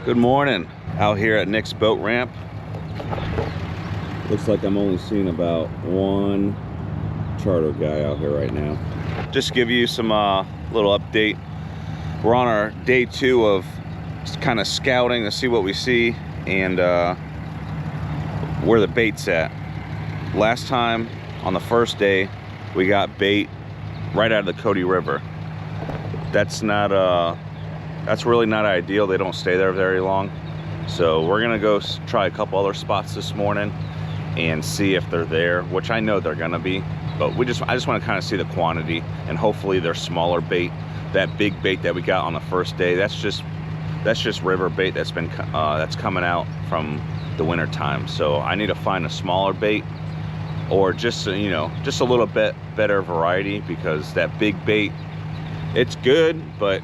Good morning. Out here at Nick's boat ramp. Looks like I'm only seeing about one charter guy out here right now. Just give you some little update. We're on our day 2 of kind of scouting to see what we see and where the bait's at. Last time on the first day we got bait right out of the Cody River. That's really not ideal. They don't stay there very long. So we're gonna go try a couple other spots this morning and see if they're there, which I know they're gonna be, but I just want to kind of see the quantity, and hopefully they're smaller bait. That big bait that we got on the first day, that's just river bait that's coming out from the winter time. So I need to find a smaller bait, or just a little bit better variety, because that big bait, it's good, but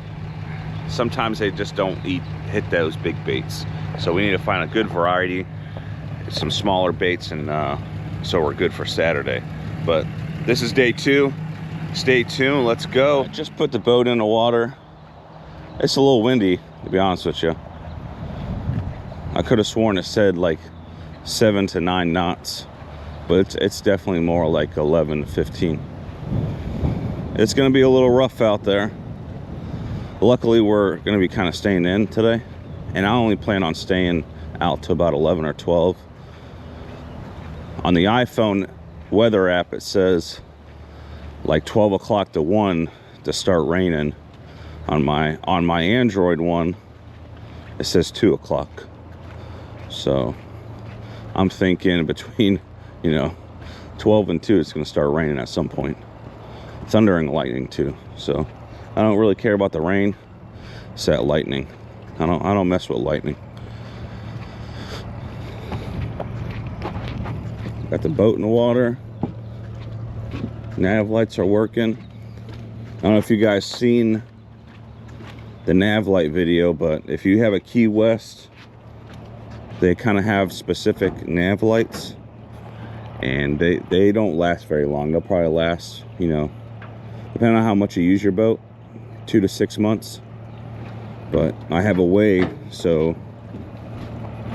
sometimes they just don't hit those big baits. So we need to find a good variety, some smaller baits, and so we're good for Saturday. But this is day 2. Stay tuned, let's go. Just put the boat in the water. It's a little windy, to be honest with you. I could have sworn it said like 7 to 9 knots, but it's definitely more like 11 to 15. It's gonna be a little rough out there. Luckily, we're gonna be kind of staying in today, and I only plan on staying out to about 11 or 12. On the iPhone weather app, it says like 12 o'clock to 1 to start raining. On my Android one, it says 2 o'clock. So I'm thinking between 12 and 2 it's gonna start raining at some point. Thunder and lightning too. So I don't really care about the rain. It's that lightning. I don't mess with lightning. Got the boat in the water. Nav lights are working. I don't know if you guys seen the nav light video, but if you have a Key West, they kind of have specific nav lights, and they don't last very long. They'll probably last, depending on how much you use your boat, 2 to 6 months. But I have a way so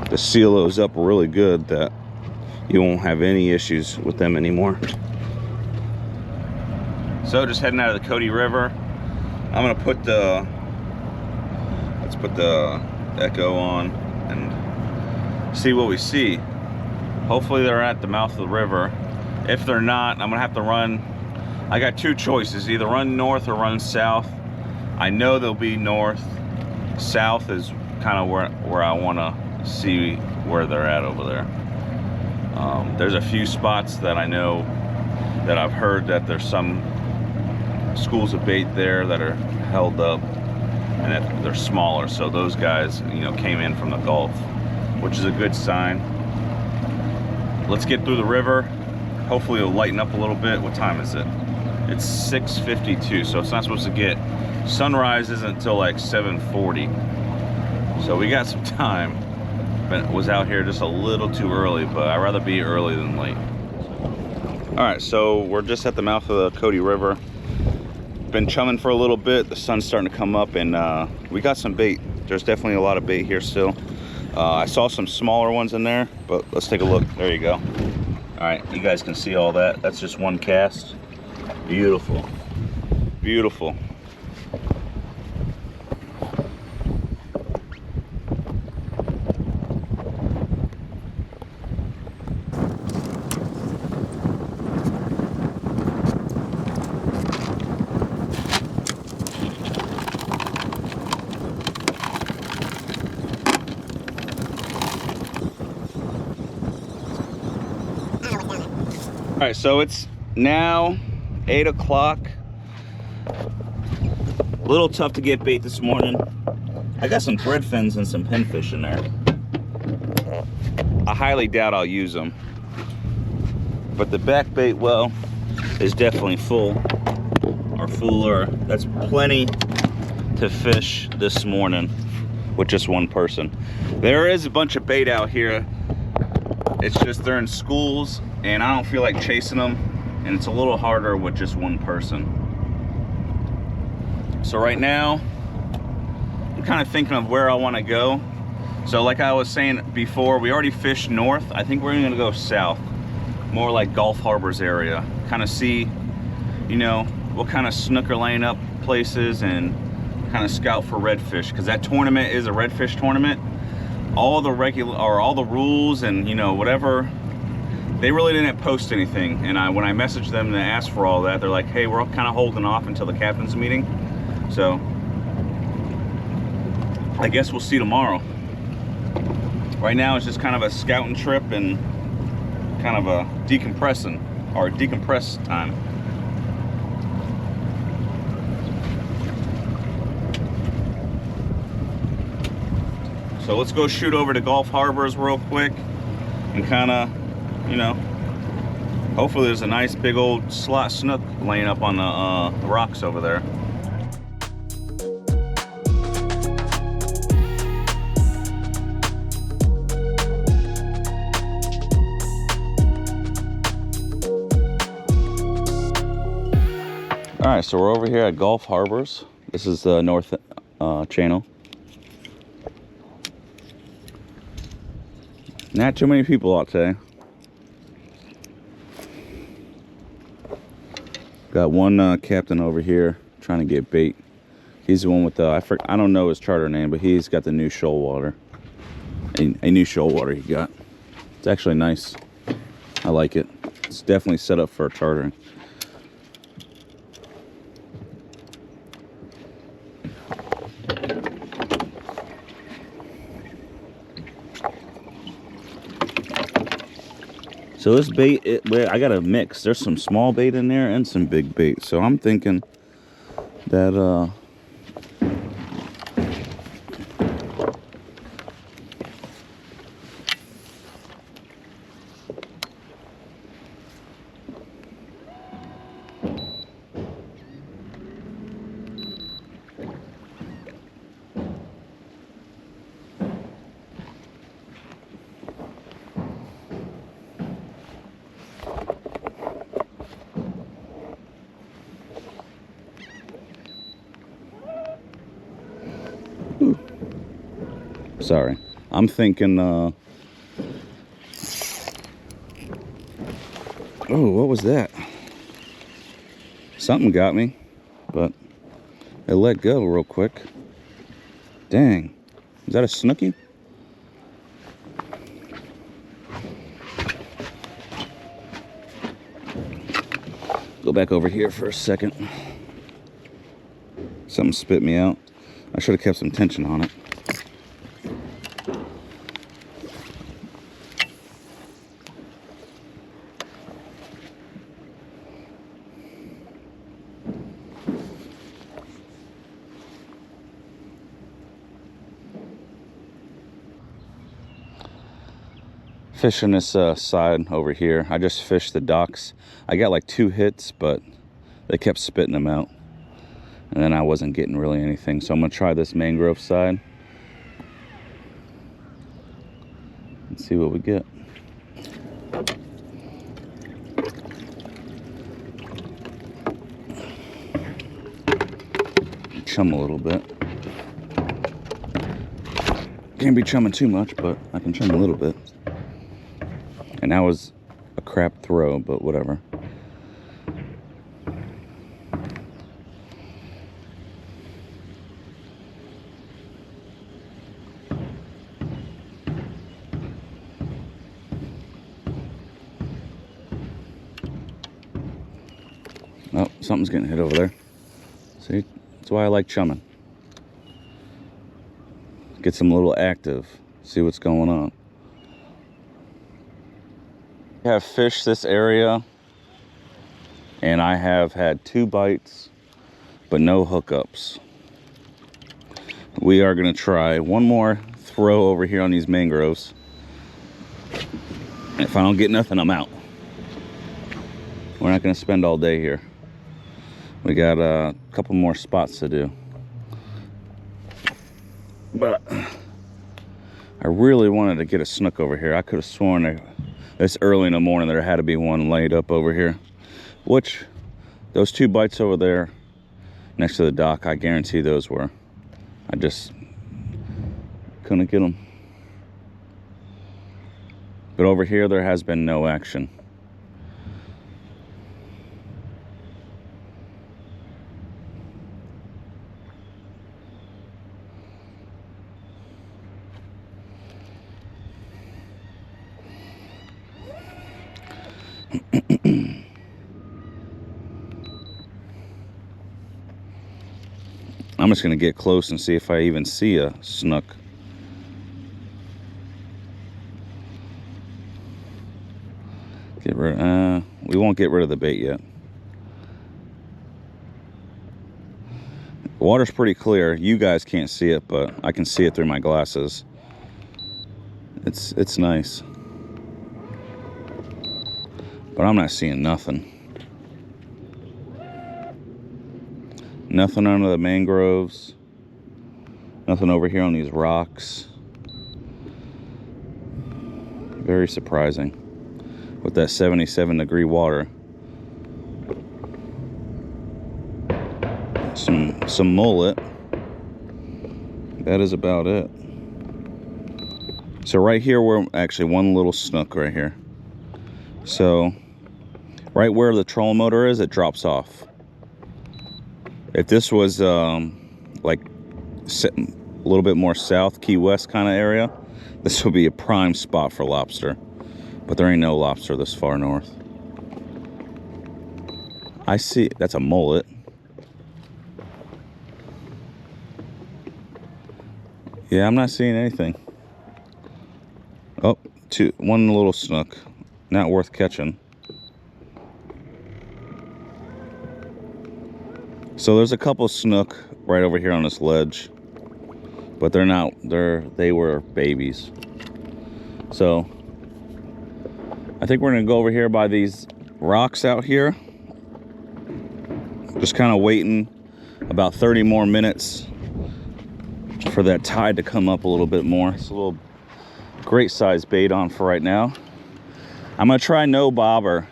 to seal those up really good that you won't have any issues with them anymore. So just heading out of the Cody River. I'm gonna let's put the echo on and see what we see. Hopefully they're at the mouth of the river. If they're not, I'm gonna have to run. I got 2 choices, either run north or run south. I know they'll be north. South is kind of where I want to see where they're at over there. There's a few spots that I know that I've heard that there's some schools of bait there that are held up, and that they're smaller. So those guys, came in from the Gulf, which is a good sign. Let's get through the river. Hopefully it'll lighten up a little bit. What time is it? It's 6:52, so it's not supposed to get sunrise isn't until like 7:40. So we got some time. But was out here just a little too early, but I'd rather be early than late. All right, so we're just at the mouth of the Cody River. Been chumming for a little bit. The sun's starting to come up, and we got some bait. There's definitely a lot of bait here still. I saw some smaller ones in there, but let's take a look. There you go. All right, you guys can see all that. That's just one cast. Beautiful, beautiful. All right, so it's now 8 o'clock. A little tough to get bait this morning. I got some thread fins and some pinfish in there. I highly doubt I'll use them, but the back bait well is definitely full, or fuller. That's plenty to fish this morning with just one person. There is a bunch of bait out here. It's just they're in schools, and I don't feel like chasing them, and it's a little harder with just one person. So right now, I'm kind of thinking of where I want to go. So like I was saying before, we already fished north. I think we're gonna go south, more like Gulf Harbors area, kind of see, you know, what kind of snook are laying up places, and kind of scout for redfish, because that tournament is a redfish tournament. All the rules and, you know, whatever, they really didn't post anything. And when I messaged them to ask for all that, they're like, hey, we're kind of holding off until the captain's meeting. So I guess we'll see tomorrow. Right now it's just kind of a scouting trip and kind of a decompress time. So let's go shoot over to Gulf Harbors real quick and kind of, you know, hopefully there's a nice big old slot snook laying up on the rocks over there. All right, so we're over here at Gulf Harbors. This is the North Channel. Not too many people out today. Got one captain over here trying to get bait. He's the one with the, I don't know his charter name, but he's got the new shoal water. A new shoal water he got. It's actually nice. I like it. It's definitely set up for chartering. So this bait, I got a mix. There's some small bait in there and some big bait. So I'm thinking that sorry. I'm thinking, oh, what was that? Something got me, but it let go real quick. Dang. Is that a snookie? Go back over here for a second. Something spit me out. I should have kept some tension on it. Fishing this side over here. I just fished the docks. I got like 2 hits, but they kept spitting them out. And then I wasn't getting really anything. So I'm gonna try this mangrove side and see what we get. Chum a little bit. Can't be chumming too much, but I can chum a little bit. And that was a crap throw, but whatever. Oh, something's getting hit over there. See, that's why I like chumming. Gets them a little active, see what's going on. I have fished this area and I have had 2 bites but no hookups. We are going to try one more throw over here on these mangroves. If I don't get nothing, I'm out. We're not going to spend all day here. We got a couple more spots to do, but I really wanted to get a snook over here. I could have sworn that it's early in the morning there had to be one laid up over here, which those 2 bites over there next to the dock, I guarantee those were. I just couldn't get them. But over here, there has been no action. I'm just going to get close and see if I even see a snook. We won't get rid of the bait yet. The water's pretty clear. You guys can't see it, but I can see it through my glasses. It's nice. But I'm not seeing nothing. Nothing under the mangroves. Nothing over here on these rocks. Very surprising. With that 77-degree water. Some mullet. That is about it. So right here, we're actually one little snook right here. So right where the trolling motor is, it drops off. If this was like a little bit more south, Key West kind of area, this would be a prime spot for lobster. But there ain't no lobster this far north. I see, that's a mullet. Yeah, I'm not seeing anything. Oh, one little snook. Not worth catching. So there's a couple snook right over here on this ledge. But they're not, they were babies. So I think we're gonna go over here by these rocks out here. Just kind of waiting about 30 more minutes for that tide to come up a little bit more. It's a little great size bait on for right now. I'm gonna try no bobber.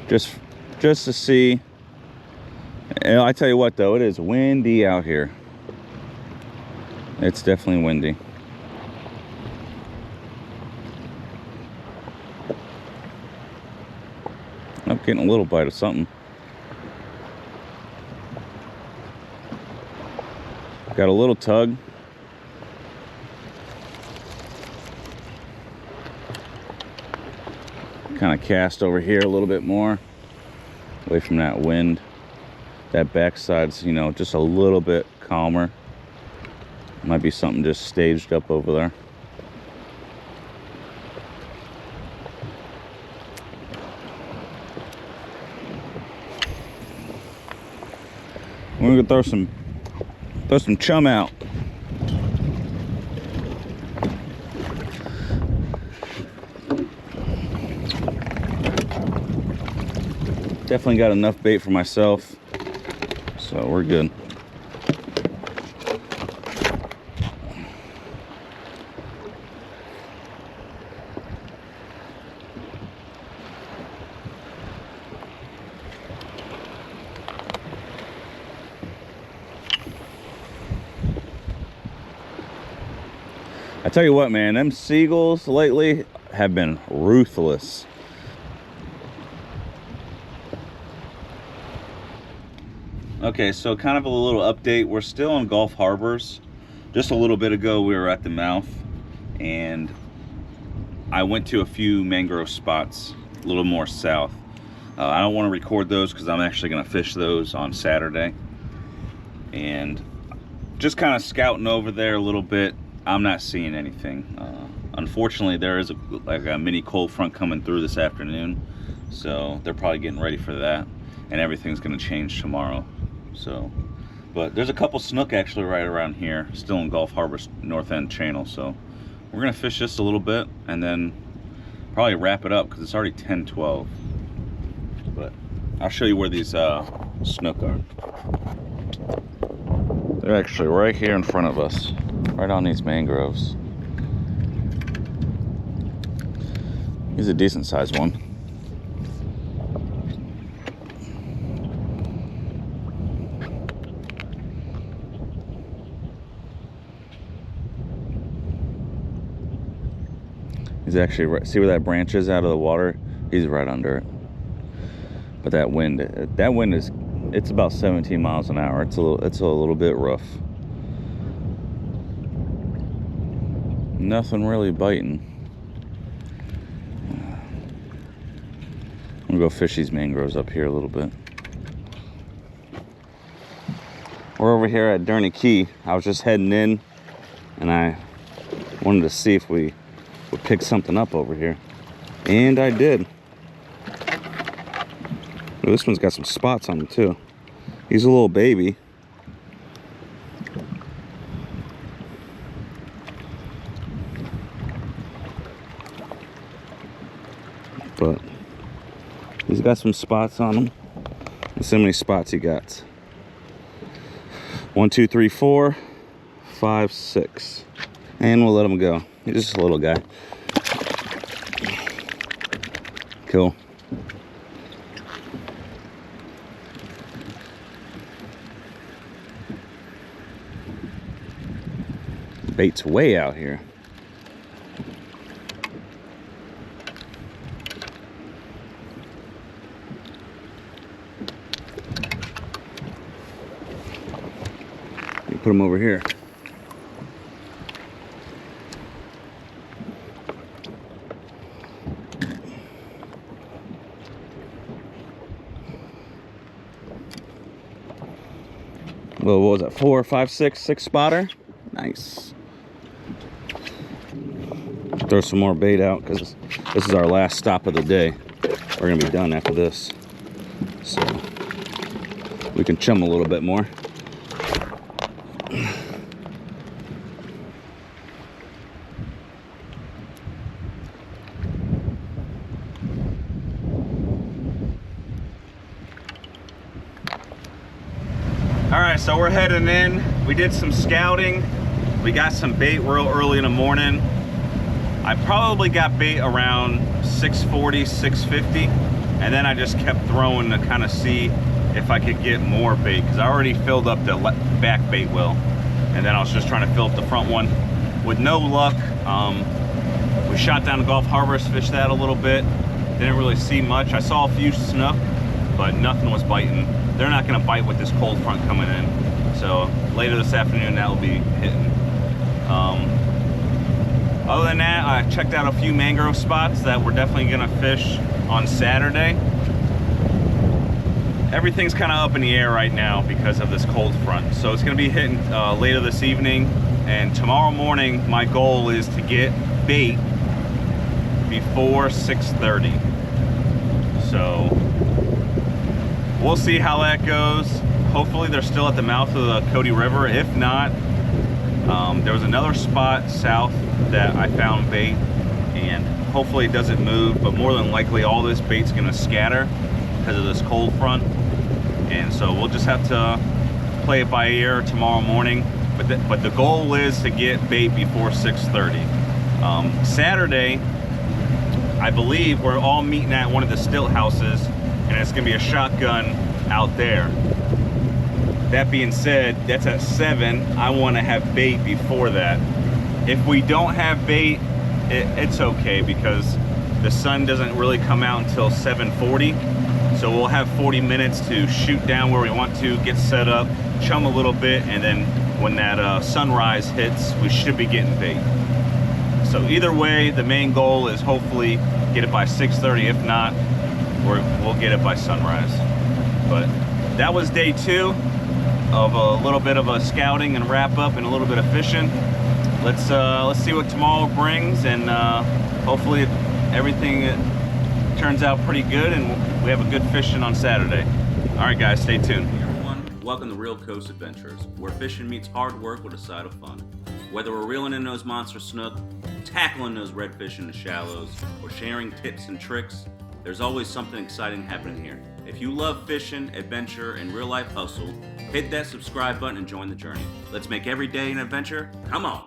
Just to see. And I tell you what though, it is windy out here. It's definitely windy. I'm getting a little bite of something. Got a little tug. Kind of cast over here a little bit more, away from that wind. That backside's, you know, just a little bit calmer. Might be something just staged up over there. We're gonna throw some chum out. Definitely got enough bait for myself, so we're good. I tell you what, man, them seagulls lately have been ruthless. Okay, so kind of a little update. We're still in Gulf Harbors. Just a little bit ago, we were at the mouth, and I went to a few mangrove spots a little more south. I don't want to record those because I'm actually going to fish those on Saturday. And just kind of scouting over there a little bit. I'm not seeing anything. Unfortunately, there is like a mini cold front coming through this afternoon, so they're probably getting ready for that, and everything's going to change tomorrow. So, but there's a couple snook actually right around here, still in Gulf Harbor's north end channel. So we're going to fish just a little bit and then probably wrap it up because it's already 10:12. But I'll show you where these snook are. They're actually right here in front of us, right on these mangroves. He's a decent sized one. He's actually right, see where that branch is out of the water? He's right under it. But that wind is, it's about 17 miles an hour. It's a little bit rough. Nothing really biting. I'm gonna go fish these mangroves up here a little bit. We're over here at Durney Key. I was just heading in and I wanted to see if we would pick something up over here. And I did. Oh, this one's got some spots on him too. He's a little baby. But he's got some spots on him. Let's see how many spots he got. 1, 2, 3, 4, 5, 6. And we'll let him go. He's just a little guy. Cool. Bait's way out here. You put him over here. Well, what was that? 4, 5, 6 spotter? Nice. Throw some more bait out because this is our last stop of the day. We're gonna be done after this, so we can chum a little bit more. All right, so we're heading in. We did some scouting. We got some bait real early in the morning. I probably got bait around 6:40, 6:50, and then I just kept throwing to kind of see if I could get more bait, because I already filled up the back bait well, and then I was just trying to fill up the front one. With no luck, we shot down the Gulf Harvest, fished that a little bit. Didn't really see much. I saw a few snook, but nothing was biting. They're not going to bite with this cold front coming in. So later this afternoon, that will be hitting. Other than that, I checked out a few mangrove spots that we're definitely going to fish on Saturday. Everything's kind of up in the air right now because of this cold front. So it's going to be hitting later this evening. And tomorrow morning, my goal is to get bait before 6:30. So we'll see how that goes. Hopefully they're still at the mouth of the Cody River. If not, there was another spot south that I found bait, and hopefully it doesn't move, but more than likely all this bait's gonna scatter because of this cold front. And so we'll just have to play it by ear tomorrow morning. But the goal is to get bait before 6:30. Saturday, I believe we're all meeting at one of the stilt houses, and it's gonna be a shotgun out there. That being said, that's at 7. I wanna have bait before that. If we don't have bait, it's okay, because the sun doesn't really come out until 7:40. So we'll have 40 minutes to shoot down where we want to, get set up, chum a little bit, and then when that sunrise hits, we should be getting bait. So either way, the main goal is hopefully get it by 6:30. If not, we'll get it by sunrise. But that was day 2 of a little bit of a scouting and wrap up and a little bit of fishing. Let's see what tomorrow brings, and hopefully everything turns out pretty good and we have a good fishing on Saturday. All right, guys, stay tuned. Hey everyone, welcome to Real Coast Adventures, where fishing meets hard work with a side of fun. Whether we're reeling in those monster snook, tackling those redfish in the shallows, or sharing tips and tricks, there's always something exciting happening here. If you love fishing, adventure, and real life hustle, hit that subscribe button and join the journey. Let's make every day an adventure. Come on.